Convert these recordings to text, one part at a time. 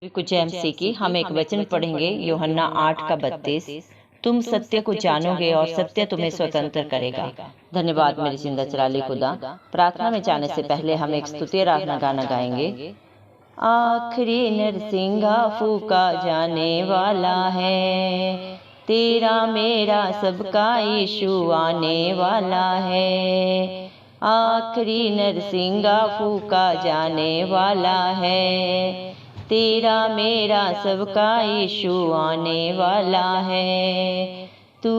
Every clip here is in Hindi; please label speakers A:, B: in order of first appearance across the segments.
A: कुछ एमसी की हम एक वचन पढ़ेंगे यूहन्ना 8:32। तुम सत्य को जानोगे और सत्य तुम्हें स्वतंत्र करेगा। धन्यवाद मेरी जिंदा चलाली खुदा। प्रार्थना में जाने से पहले हम एक स्तुति आराधना गाना गाएंगे। आखिरी नरसिंगा फूका जाने वाला है, तेरा मेरा सबका यीशु आने वाला है। आखिरी नरसिंगा फूका जाने वाला है, तेरा मेरा सबका यीशु आने वाला है। तू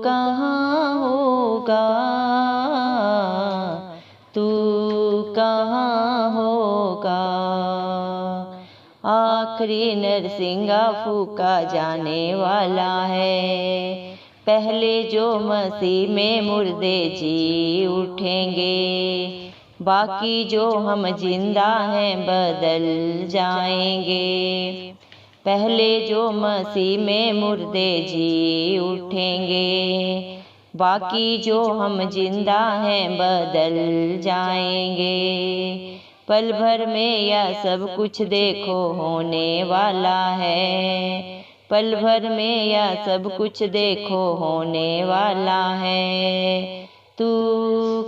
A: कहाँ होगा, तू कहाँ होगा। आखिरी नरसिंगा फूका जाने वाला है, पहले जो मसीह में मुर्दे जी उठेंगे, बाकी जो हम जिंदा हैं बदल जाएंगे। पहले जो मसीह में मुर्दे जी उठेंगे, बाकी जो हम जिंदा हैं बदल जाएंगे। पल भर में यह सब कुछ देखो होने वाला है, पल भर में यह सब कुछ देखो होने वाला है। तू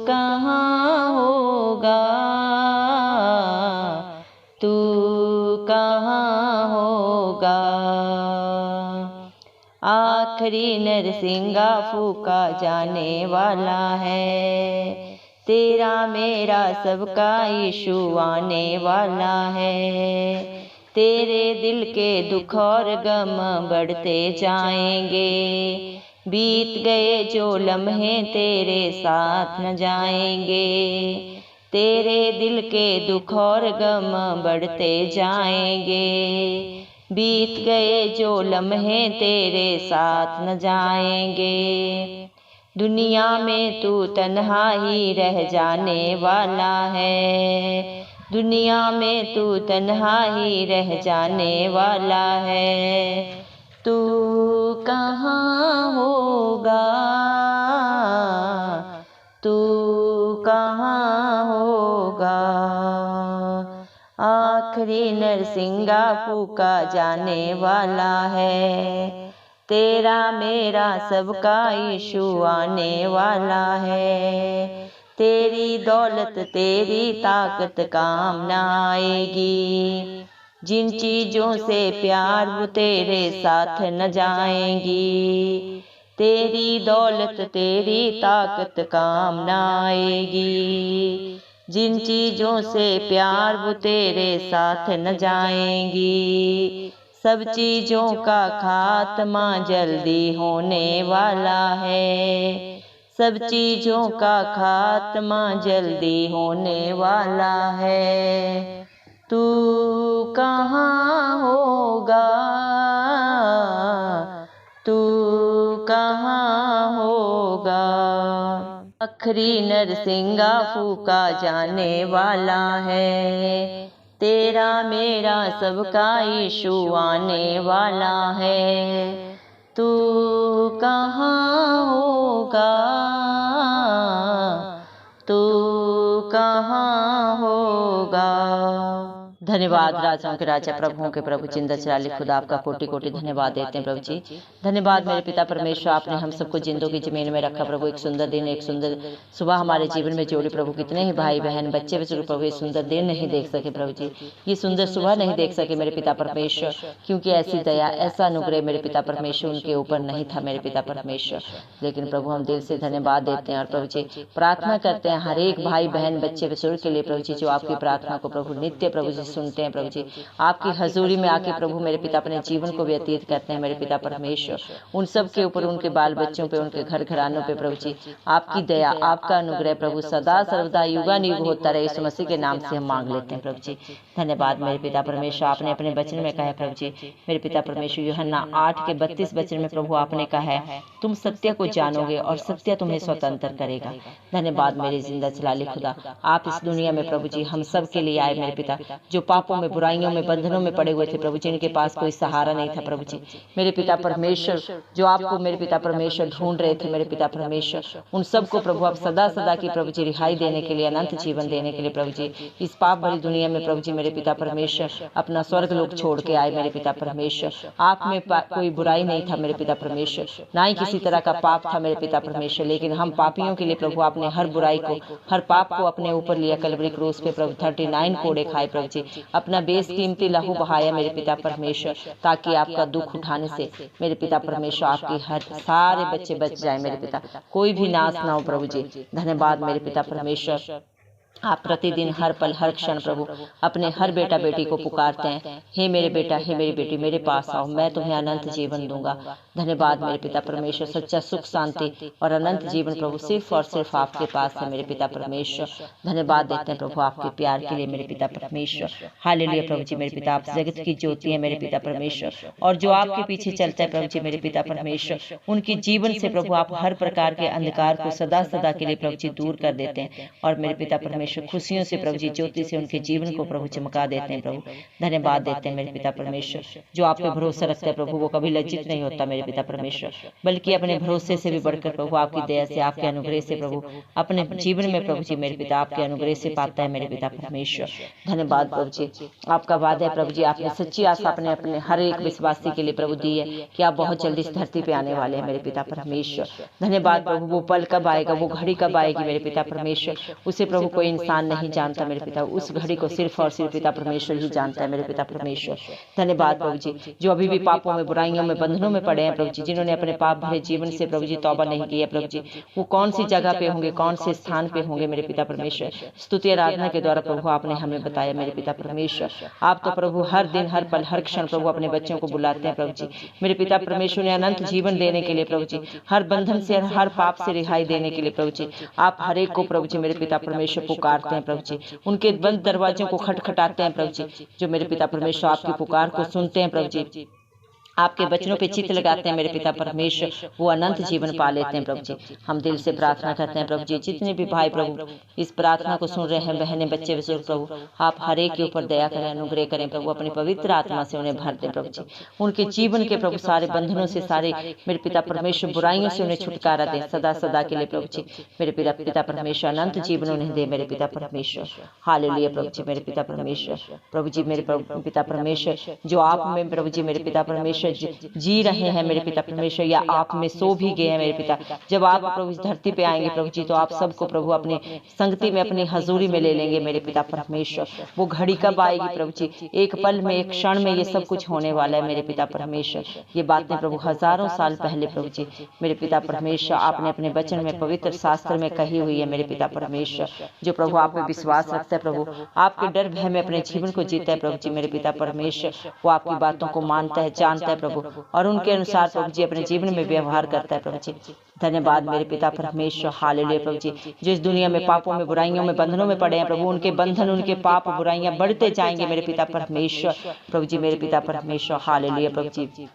A: कहाँ होगा, तू कहाँ होगा। आखिरी नरसिंगा फूका जाने वाला है, तेरा मेरा सबका यीशु आने वाला है। तेरे दिल के दुख और गम बढ़ते जाएंगे, बीत गए जो लम्हे तेरे साथ न जाएंगे। तेरे दिल के दुख और गम बढ़ते जाएंगे, बीत गए जो लम्हे तेरे साथ न जाएंगे। दुनिया में तू तन्हा ही रह जाने वाला है, दुनिया में तू तन्हा ही रह जाने वाला है। तू कहाँ होगा, तू कहाँ होगा। आखिरी नरसिंगा फूका जाने वाला है, तेरा मेरा सबका यीशु आने वाला है। तेरी दौलत तेरी ताकत काम न आएगी, जिन चीज़ों से प्यार वो तेरे साथ न जाएंगी। तेरी दौलत तेरी ताकत काम न आएगी, जिन चीज़ों से प्यार वो तेरे साथ न जाएंगी। सब चीज़ों का खात्मा जल्दी होने वाला है, सब चीज़ों का खात्मा जल्दी होने वाला है। तू कहाँ होगा, तू कहाँ होगा। आखिरी नरसिंगा फूका जाने वाला है, तेरा मेरा सबका यीशु आने वाला है। तू कहाँ होगा, तू कहाँ होगा। धन्यवाद राजाओं के राजा प्रभुओं के प्रभु जिंदा चलाली खुदा, आपका कोटि कोटि धन्यवाद देते हैं प्रभु जी। धन्यवाद मेरे पिता परमेश्वर, आपने हम सबको जिंदों की जमीन में रखा प्रभु। एक सुंदर दिन, एक सुंदर सुबह हमारे जीवन में जोड़ी प्रभु। कितने ही भाई बहन बच्चे बच्चे प्रभु ये सुंदर दिन नहीं देख सके प्रभु जी, ये सुंदर सुबह नहीं देख सके मेरे पिता परमेश्वर, क्योंकि ऐसी दया ऐसा अनुग्रह मेरे पिता परमेश्वर उनके ऊपर नहीं था मेरे पिता परमेश्वर। लेकिन प्रभु हम दिल से धन्यवाद देते हैं और प्रभु जी प्रार्थना करते हैं हर एक भाई बहन बच्चे बुजुर्ग के लिए प्रभु जी, जो आपकी प्रार्थना को प्रभु नित्य प्रभु जी सुनते हैं प्रभु जी। आपकी हजूरी में आके प्रभु मेरे पिता अपने जीवन को व्यतीत करते हैं मेरे पिता परमेश्वर। उन सब के ऊपर, उनके बाल बच्चों पे, उनके घर घरानों पे प्रभु जी आपकी दया आपका अनुग्रह प्रभु सदा सर्वदा युगानुयुग होता रहे। यीशु मसीह के नाम से हम मांग लेते हैं प्रभु जी। धन्यवाद मेरे पिता परमेश्वर। आपने अपने वचन में कहा है प्रभु जी मेरे पिता परमेश्वर, यूहन्ना 8:32 वचन में प्रभु आपने कहा है तुम सत्य को जानोगे और सत्य तुम्हें स्वतंत्र करेगा। धन्यवाद मेरे जिंदा चलाली खुदा, आप इस दुनिया में प्रभु जी हम सब के लिए आए मेरे पिता, जो जो पापों में, बुराइयों में, बंधनों में पड़े हुए थे प्रभु जी, इनके पास कोई सहारा नहीं था प्रभु जी। मेरे पिता परमेश्वर, जो आपको मेरे पिता परमेश्वर ढूंढ रहे थे मेरे पिता परमेश्वर, उन सबको प्रभु आप सदा सदा की प्रभु जी रिहाई देने के लिए, अनंत जीवन देने के लिए प्रभु जी इस पाप भरी दुनिया में प्रभु जी मेरे पिता परमेश्वर अपना स्वर्ग लोक छोड़ के आए मेरे पिता परमेश्वर। आप में कोई बुराई नहीं था मेरे पिता परमेश्वर, ना ही किसी तरह का पाप था मेरे पिता परमेश्वर, लेकिन हम पापियों के लिए प्रभु आपने हर बुराई को, हर पाप को अपने ऊपर लिया कलवरी क्रूस पे प्रभु। 39 कोड़े खाए प्रभु जी, अपना बेसकीमती लहू बहाया मेरे पिता परमेश्वर, ताकि आपका दुख उठाने से मेरे पिता परमेश्वर आपके हर सारे बच्चे बच जाए मेरे पिता, कोई भी नाश ना हो प्रभु जी। धन्यवाद मेरे पिता परमेश्वर। आप प्रतिदिन हर पल हर क्षण प्रभु अपने हर बेटा बेटी को पुकारते हैं, हे मेरे बेटा, हे मेरी बेटी, मेरे पास आओ, मैं तुम्हें अनंत जीवन दूंगा। धन्यवाद मेरे पिता परमेश्वर। सच्चा सुख, शांति और अनंत जीवन प्रभु सिर्फ और सिर्फ आपके पास है मेरे पिता परमेश्वर। धन्यवाद देते हैं प्रभु आपके प्यार के लिए मेरे पिता परमेश्वर। हालेलुया प्रभु जी मेरे पिता, आप जगत की ज्योति है मेरे पिता परमेश्वर, और जो आपके पीछे चलता है प्रभु जी मेरे पिता परमेश्वर, उनके जीवन से प्रभु आप हर प्रकार के अंधकार को सदा सदा के लिए प्रभु जी दूर कर देते हैं, और मेरे पिता परमेश्वर खुशियों से प्रभु जी, ज्योति से उनके जीवन को प्रभु चमका देते हैं प्रभु। धन्यवाद देते हैं मेरे पिता परमेश्वर। जो आप पे भरोसा रखता है प्रभु वो कभी लज्जित नहीं होता मेरे पिता परमेश्वर, बल्कि अपने भरोसे से भी बढ़कर प्रभु आपकी दया से, आपके अनुग्रह से प्रभु अपने जीवन में प्रभु जी मेरे पिता आपके अनुग्रह से पाता है मेरे पिता परमेश्वर। धन्यवाद प्रभु जी, आपका वादा है प्रभु जी, आपने सच्ची आशा अपने अपने हर एक विश्वासी के लिए प्रभु दी है कि आप बहुत जल्दी इस धरती पे आने वाले हैं मेरे पिता परमेश्वर। धन्यवाद प्रभु। वो पल कब आएगा, वो घड़ी कब आएगी मेरे पिता परमेश्वर, उसे प्रभु कोई इंसान नहीं जानता मेरे पिता, उस घड़ी को सिर्फ और सिर्फ पिता परमेश्वर ही जानता है मेरे पिता परमेश्वर। धन्यवाद प्रभु जी, जो अभी भी पापों में, बुराइयों में, बंधनों में पड़े हैं प्रभु जी, जिन्होंने अपने पाप भरे जीवन से प्रभु जी तौबा नहीं किया प्रभु जी, वो कौन सी जगह पे होंगे, कौन से स्थान पे होंगे मेरे पिता परमेश्वर। स्तुति आराधना के द्वारा प्रभु आपने हमें बताया मेरे पिता परमेश्वर। आप तो प्रभु हर दिन, हर पल, हर क्षण प्रभु अपने बच्चों को बुलाते हैं प्रभु जी मेरे पिता परमेश्वर ने अनंत जीवन देने के लिए प्रभु जी, हर बंधन से, हर पाप से रिहाई देने के लिए प्रभु जी, आप हर एक को प्रभु जी मेरे पिता परमेश्वर पुकारते हैं प्रभु जी, उनके बंद दरवाजों को खटखटाते हैं प्रभु जी, जो मेरे पिता परमेश्वर आपकी पुकार को सुनते हैं प्रभु जी, आपके वचनों पे चित्त लगाते हैं मेरे पिता परमेश्वर, वो अनंत जीवन पा लेते हैं प्रभु जी। हम दिल से प्रार्थना करते हैं प्रभु जी, जितने भी भाई प्रभु इस प्रार्थना को सुन रहे हैं, बहनें, बच्चे, बुजुर्ग प्रभु, आप हर एक के ऊपर दया करें, अनुग्रह करें प्रभु, अपनी पवित्र आत्मा से उन्हें भर दें प्रभु जी, उनके जीवन के प्रभु सारे बंधनों से, सारे मेरे पिता परमेश्वर बुराइयों से उन्हें छुटकारा दें सदा सदा के लिए प्रभु जी मेरे पिता परमेश्वर, अनंत जीवन उन्हें दे मेरे पिता परमेश्वर। हालेलुया प्रभु जी मेरे पिता परमेश्वर। प्रभु जी मेरे पिता परमेश्वर, जो आप में प्रभु जी मेरे पिता परमेश्वर जी रहे हैं मेरे पिता परमेश्वर, या आप में सो भी गए हैं मेरे पिता, जब आप प्रभु इस धरती पे आएंगे प्रभु जी, तो आप सबको प्रभु अपने संगति में, अपनी हजूरी में ले लेंगे मेरे पिता परमेश्वर। वो घड़ी कब आएगी प्रभु जी, एक पल में, एक क्षण में ये सब कुछ होने वाला है मेरे पिता परमेश्वर। ये बातें प्रभु हजारों साल पहले प्रभु जी मेरे पिता परमेश्वर आपने अपने वचन में, पवित्र शास्त्र में कही हुई है मेरे पिता परमेश्वर। जो प्रभु आप में विश्वास रखता है प्रभु, आपके डर भय में अपने जीवन को जीता है प्रभु जी मेरे पिता परमेश्वर, वो आपकी बातों को मानता है, जानता है प्रभु, और उनके अनुसार प्रभु जी अपने जीवन में व्यवहार करता है प्रभु जी। धन्यवाद मेरे पिता परमेश्वर। हालेलुया प्रभु जी, जो इस दुनिया में पापों में, बुराइयों में, बंधनों में पड़े हैं प्रभु, उनके बंधन, उनके पाप, बुराइयां बढ़ते जाएंगे मेरे पिता परमेश्वर। प्रभु जी मेरे पिता परमेश्वर। हालेलुया प्रभु जी,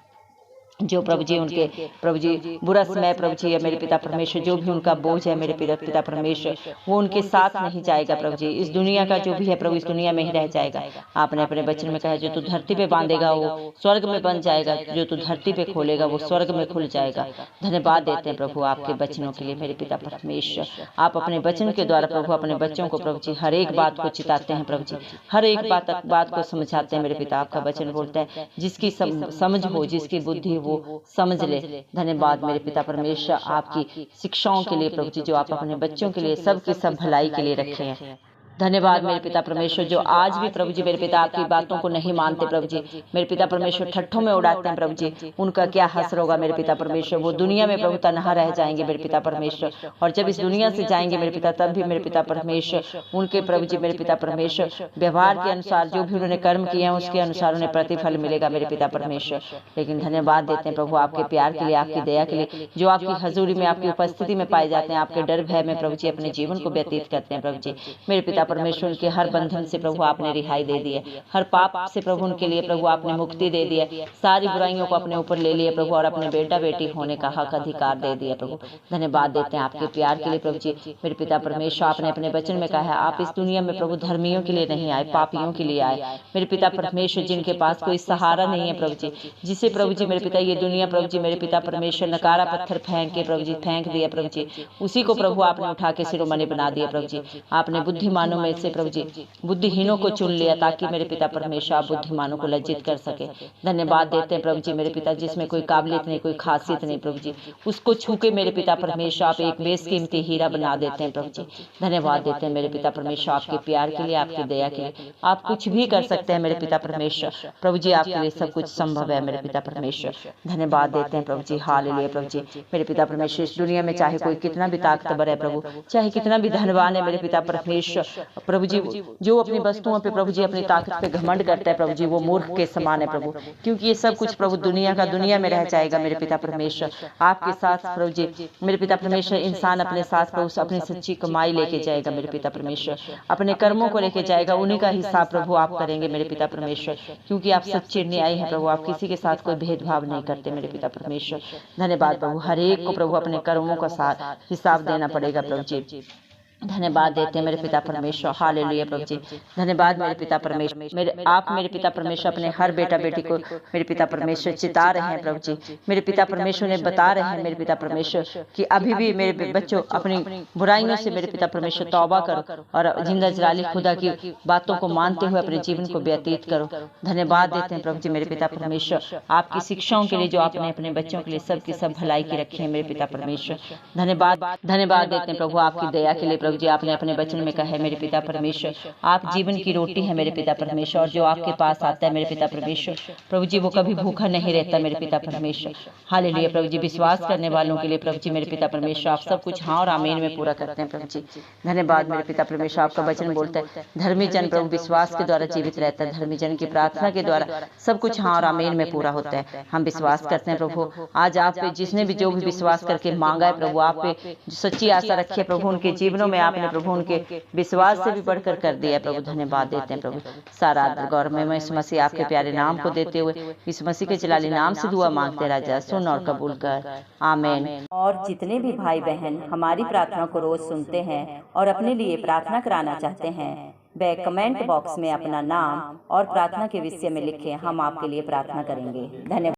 A: जो प्रभु जी उनके प्रभु जी बुरा समय प्रभु जी मेरे पिता परमेश्वर, जो भी उनका बोझ है मेरे पिता परमेश्वर, वो उनके साथ नहीं जाएगा प्रभु जी। इस दुनिया का जो भी है प्रभु, इस दुनिया में ही रह जाएगा। आपने अपने वचन में कहा, जो तू धरती पे बांधेगा वो स्वर्ग में बन जाएगा, जो तू धरती पे खोलेगा वो स्वर्ग में खुल जाएगा। धन्यवाद देते हैं प्रभु आपके वचनों के लिए मेरे पिता परमेश्वर। आप अपने वचन के द्वारा प्रभु अपने बच्चों को प्रभु जी हर एक बात को चिताते हैं प्रभु जी, हर एक बात को समझाते हैं मेरे पिता। आपका वचन बोलता है, जिसकी समझ हो, जिसकी बुद्धि वो समझ ले। धन्यवाद मेरे पिता परमेश्वर आपकी शिक्षाओं के लिए प्रभु जी, जो आप अपने बच्चों के लिए, सबकी सब भलाई के लिए रखे हैं। धन्यवाद मेरे पिता परमेश्वर, जो आज भी प्रभु जी मेरे पिता आपकी बातों को नहीं मानते प्रभु जी मेरे पिता परमेश्वर, ठट्ठों में उड़ाते हैं प्रभु जी, उनका क्या हश्र होगा मेरे पिता परमेश्वर। वो दुनिया में प्रभु तन्हा रह जाएंगे मेरे पिता परमेश्वर, और जब इस दुनिया से जाएंगे मेरे पिता, तब भी मेरे पिता परमेश्वर उनके प्रभु जी मेरे पिता परमेश्वर व्यवहार के अनुसार, जो भी उन्होंने कर्म किए हैं उसके अनुसार उन्हें प्रतिफल मिलेगा मेरे पिता परमेश्वर। लेकिन धन्यवाद देते हैं प्रभु आपके प्यार के लिए, आपकी दया के लिए, जो आपकी हजूरी में, आपकी उपस्थिति में पाए जाते हैं, आपके डर भय में प्रभु जी अपने जीवन को व्यतीत करते हैं प्रभु जी मेरे पिता पिता परमेश्वर उनके हर बंधन से प्रभु आपने रिहाई दे दी है, हर पाप से प्रभु उनके लिए प्रभु आपने मुक्ति दे दी है, सारी बुराइयों को अपने ऊपर ले लिया प्रभु और अपने बेटा बेटी होने का हक अधिकार दे दिया प्रभु। धन्यवाद देते हैं आपके प्यार के लिए प्रभु जी। मेरे पिता परमेश्वर आपने अपने वचन में कहा है आप इस दुनिया में प्रभु धर्मियों के लिए नहीं आए, पापियों के लिए आए। मेरे पिता परमेश्वर जिनके पास कोई सहारा नहीं है प्रभु जी, जिसे प्रभु जी मेरे पिता ये दुनिया प्रभु जी मेरे पिता परमेश्वर नकारा पत्थर फेंक के प्रभु जी फेंक दिया प्रभु जी, उसी को प्रभु आपने उठा के शिरोमणि बना दिया प्रभु जी। आपने बुद्धिमानों में से प्रभु जी बुद्धिहीनों को चुन लिया ताकि मेरे पिता परमेश्वर आप बुद्धिमानों को लज्जित कर सके। धन्यवाद देते हैं प्रभु जी मेरे पिता जिसमें कोई काबिलियत नहीं, कोई खासियत नहीं प्रभु जी, उसको छू के मेरे पिता परमेश्वर आप एक बेशकीमती हीरा बना देते हैं प्रभु जी। धन्यवाद देते हैं मेरे पिता परमेश्वर आपके प्यार के लिए, आपकी दया के लिए। आप कुछ भी कर सकते हैं मेरे पिता परमेश्वर प्रभु जी, आपके लिए सब कुछ संभव है मेरे पिता परमेश्वर। धन्यवाद देते हैं प्रभु जी, हालेलुया प्रभु जी। मेरे पिता परमेश्वर इस दुनिया में चाहे कोई कितना भी ताकतवर है प्रभु, चाहे कितना भी धनवान है मेरे पिता परमेश्वर प्रभु जी, जो अपनी वस्तुओं पे प्रभु जी अपनी ताकत पे घमंड करता है प्रभु जी वो मूर्ख के समान है प्रभु, क्योंकि ये सब कुछ प्रभु दुनिया का दुनिया में रह जाएगा मेरे पिता परमेश्वर। आपके साथ प्रभु जी मेरे पिता परमेश्वर इंसान अपने साथ प्रभु अपनी सच्ची कमाई लेके जाएगा मेरे पिता परमेश्वर, अपने कर्मों को लेके जाएगा, उन्हीं का हिसाब प्रभु आप करेंगे मेरे पिता परमेश्वर, क्योंकि आप सच्चे न्यायी हैं प्रभु, आप किसी के साथ कोई भेदभाव नहीं करते मेरे पिता परमेश्वर। धन्यवाद प्रभु, हर एक को प्रभु अपने कर्मों का साथ हिसाब देना पड़ेगा प्रभु जी। धन्यवाद देते हैं मेरे पिता परमेश्वर, हालेलुया प्रभु जी। धन्यवाद मेरे पिता परमेश्वर, आप मेरे पिता परमेश्वर अपने हर बेटा बेटी को मेरे पिता परमेश्वर चिता रहे हैं प्रभु जी। मेरे पिता परमेश्वर ने बता रहे हैं मेरे पिता परमेश्वर कि अभी भी मेरे बच्चों अपनी बुराइयों से मेरे पिता परमेश्वर तौबा करो और जिंदा जलाली खुदा की बातों को मानते हुए अपने जीवन को व्यतीत करो। धन्यवाद देते हैं प्रभु जी मेरे पिता परमेश्वर आपकी शिक्षाओं के लिए जो आपने अपने बच्चों के लिए सबकी सब भलाई की रखी है मेरे पिता परमेश्वर। धन्यवाद देते हैं प्रभु आपकी दया के लिए प्रभु जी। आपने अपने वचन में कहा है मेरे पिता परमेश्वर आप जीवन की रोटी है मेरे पिता परमेश्वर, और जो आपके पास आता है मेरे पिता परमेश्वर प्रभु जी वो कभी भूखा नहीं रहता मेरे पिता परमेश्वर। हालेलुया प्रभु जी। विश्वास करने वालों के लिए प्रभु जी मेरे पिता परमेश्वर आप सब कुछ हाँ और आमीन में पूरा करते हैं प्रभु जी। धन्यवाद मेरे पिता परमेश्वर, आपका वचन बोलता है धर्मी जन प्रभु विश्वास के द्वारा जीवित रहता है, धर्मी जन की प्रार्थना के द्वारा सब कुछ हाँ और आमीन में पूरा होता है। हम विश्वास करते हैं प्रभु आज आप पे जिसने भी जो भी विश्वास करके मांगा है प्रभु, आप पे सच्ची आशा रखी है प्रभु, उनके जीवनों में आपने प्रभु उनके विश्वास से भी बढ़कर कर दिया प्रभु। धन्यवाद देते हैं प्रभु। सारा गौरव में इस मसीह आपके प्यारे नाम को देते हुए इस मसीह के जलाली नाम से दुआ मांगते राजा, सुन और कबूल कर, आमीन। और जितने भी भाई बहन हमारी प्रार्थना को रोज सुनते हैं और अपने लिए प्रार्थना कराना चाहते हैं वे कमेंट बॉक्स में अपना नाम और प्रार्थना के विषय में लिखें, हम आपके लिए प्रार्थना करेंगे। धन्यवाद।